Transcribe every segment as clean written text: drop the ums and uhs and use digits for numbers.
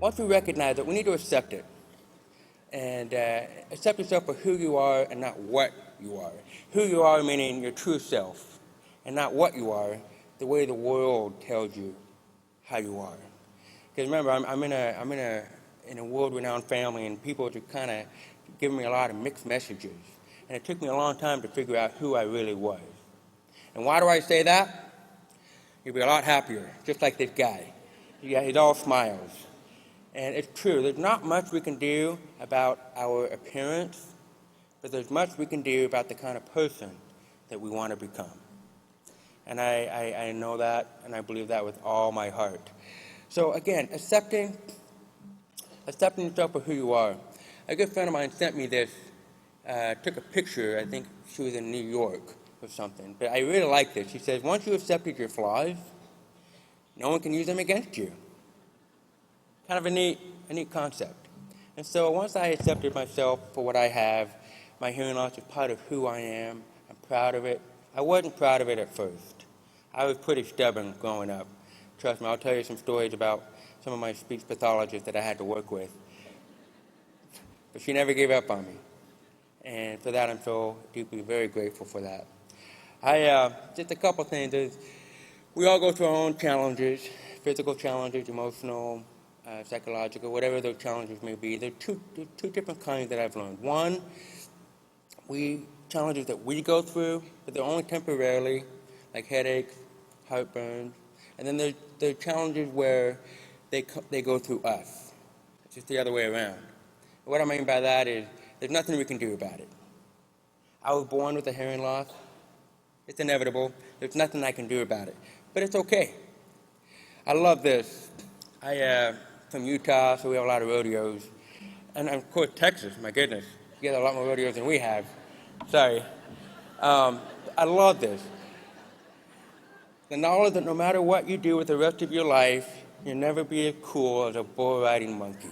once we recognize it, we need to accept it. And accept yourself for who you are and not what you are. Who you are meaning your true self, and not what you are, the way the world tells you how you are. Because remember, I'm in a world-renowned family, and people are kind of giving me a lot of mixed messages. And it took me a long time to figure out who I really was. And why do I say that? You'll be a lot happier, just like this guy. He's all smiles. And it's true, there's not much we can do about our appearance, but there's much we can do about the kind of person that we want to become. And I know that, and I believe that with all my heart. So again, accepting yourself for who you are. A good friend of mine sent me this, took a picture, I think she was in New York or something, but I really like this. She says, once you accepted your flaws, no one can use them against you. Kind of a neat concept. And so once I accepted myself for what I have, my hearing loss is part of who I am. I'm proud of it. I wasn't proud of it at first. I was pretty stubborn growing up. Trust me, I'll tell you some stories about some of my speech pathologists that I had to work with. But she never gave up on me. And for that, I'm so deeply, very grateful for that. Just a couple things. We all go through our own challenges, physical challenges, emotional, psychological, whatever those challenges may be. There are two different kinds that I've learned. One, challenges that we go through, but they're only temporarily, like headaches, heartburn. And then there are challenges where they go through us. It's just the other way around. And what I mean by that is there's nothing we can do about it. I was born with a hearing loss. It's inevitable. There's nothing I can do about it. But it's okay. I love this. From Utah, so we have a lot of rodeos. And of course, Texas, my goodness. You get a lot more rodeos than we have. Sorry. I love this. The knowledge that no matter what you do with the rest of your life, you'll never be as cool as a bull-riding monkey.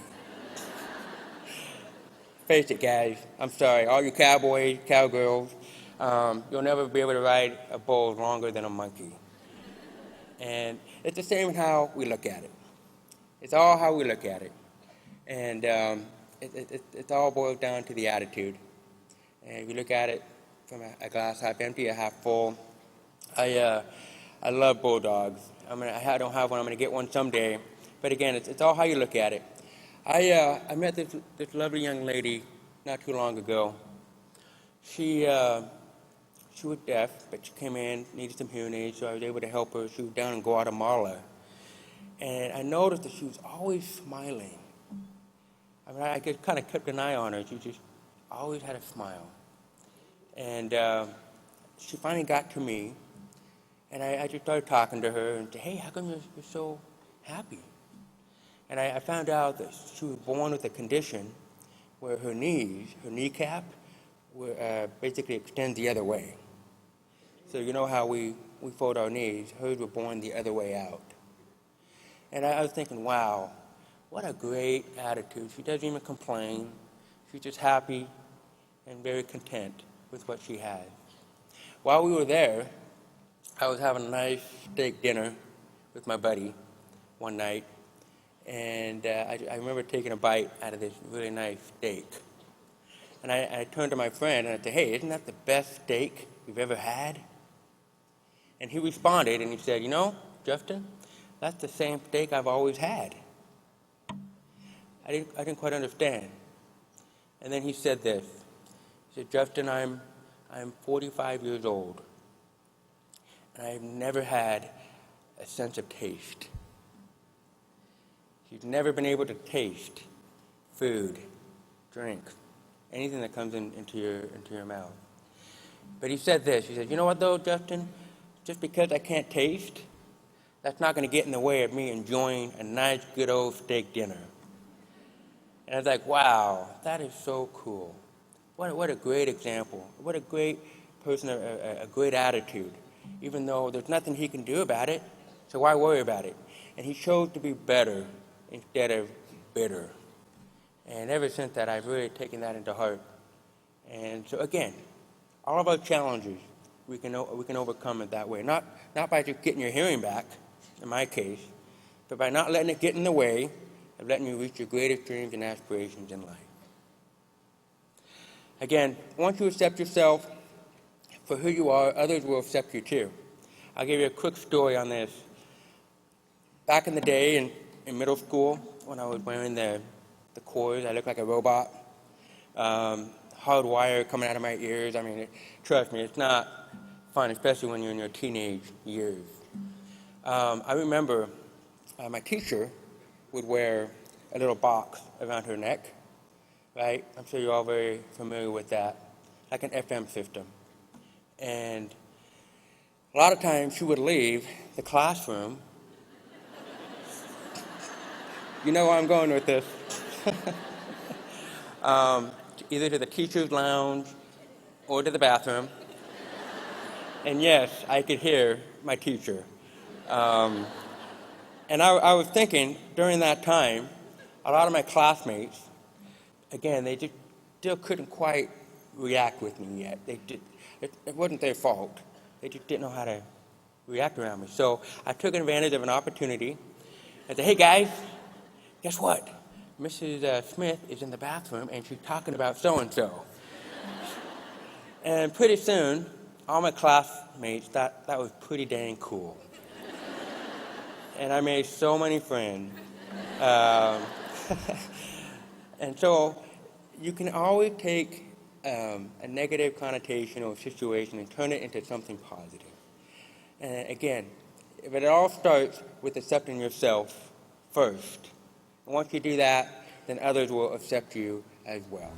Face it, guys. I'm sorry. All you cowboys, cowgirls, you'll never be able to ride a bull longer than a monkey. And it's the same in how we look at it. It's all how we look at it. And it all boils down to the attitude. And if you look at it from a glass half empty or half full, I love bulldogs. I don't have one. I'm going to get one someday. But again, it's all how you look at it. I met this lovely young lady not too long ago. She was deaf, but she came in, needed some hearing aids, so I was able to help her. She was down in Guatemala. And I noticed that she was always smiling. I just kind of kept an eye on her. She just always had a smile. And she finally got to me, and I just started talking to her and said, hey, how come you're so happy? And I found out that she was born with a condition where her kneecap, basically extends the other way. So you know how we fold our knees. Hers were born the other way out. And I was thinking, wow, what a great attitude. She doesn't even complain. She's just happy and very content with what she has. While we were there, I was having a nice steak dinner with my buddy one night. And I remember taking a bite out of this really nice steak. And I turned to my friend and I said, hey, isn't that the best steak you've ever had? And he responded and he said, you know, Justin, that's the same steak I've always had. I didn't quite understand. And then he said this. He said, Justin, I'm 45 years old, and I've never had a sense of taste. He's never been able to taste food, drink, anything that comes into your mouth. But he said this. He said, you know what, though, Justin? Just because I can't taste, that's not going to get in the way of me enjoying a nice, good old steak dinner. And I was like, wow, that is so cool. What a great example. What a great person, a great attitude. Even though there's nothing he can do about it, so why worry about it? And he chose to be better instead of bitter. And ever since that, I've really taken that into heart. And so again, all of our challenges, we can overcome it that way. Not by just getting your hearing back, in my case, but by not letting it get in the way of letting you reach your greatest dreams and aspirations in life. Again, once you accept yourself for who you are, others will accept you too. I'll give you a quick story on this. Back in the day in middle school, when I was wearing the cords, I looked like a robot. Hard wire coming out of my ears. I mean, trust me, it's not fun, especially when you're in your teenage years. I remember my teacher would wear a little box around her neck, right? I'm sure you're all very familiar with that, like an FM system. And a lot of times she would leave the classroom. You know where I'm going with this. Either to the teacher's lounge or to the bathroom. And yes, I could hear my teacher. And I was thinking, during that time, a lot of my classmates, again, they just still couldn't quite react with me yet. It wasn't their fault. They just didn't know how to react around me. So I took advantage of an opportunity. I said, hey guys, guess what? Mrs. Smith is in the bathroom and she's talking about so-and-so. And pretty soon, all my classmates thought that was pretty dang cool. And I made so many friends. And so you can always take a negative connotation or situation and turn it into something positive. And again, if it all starts with accepting yourself first. And once you do that, then others will accept you as well.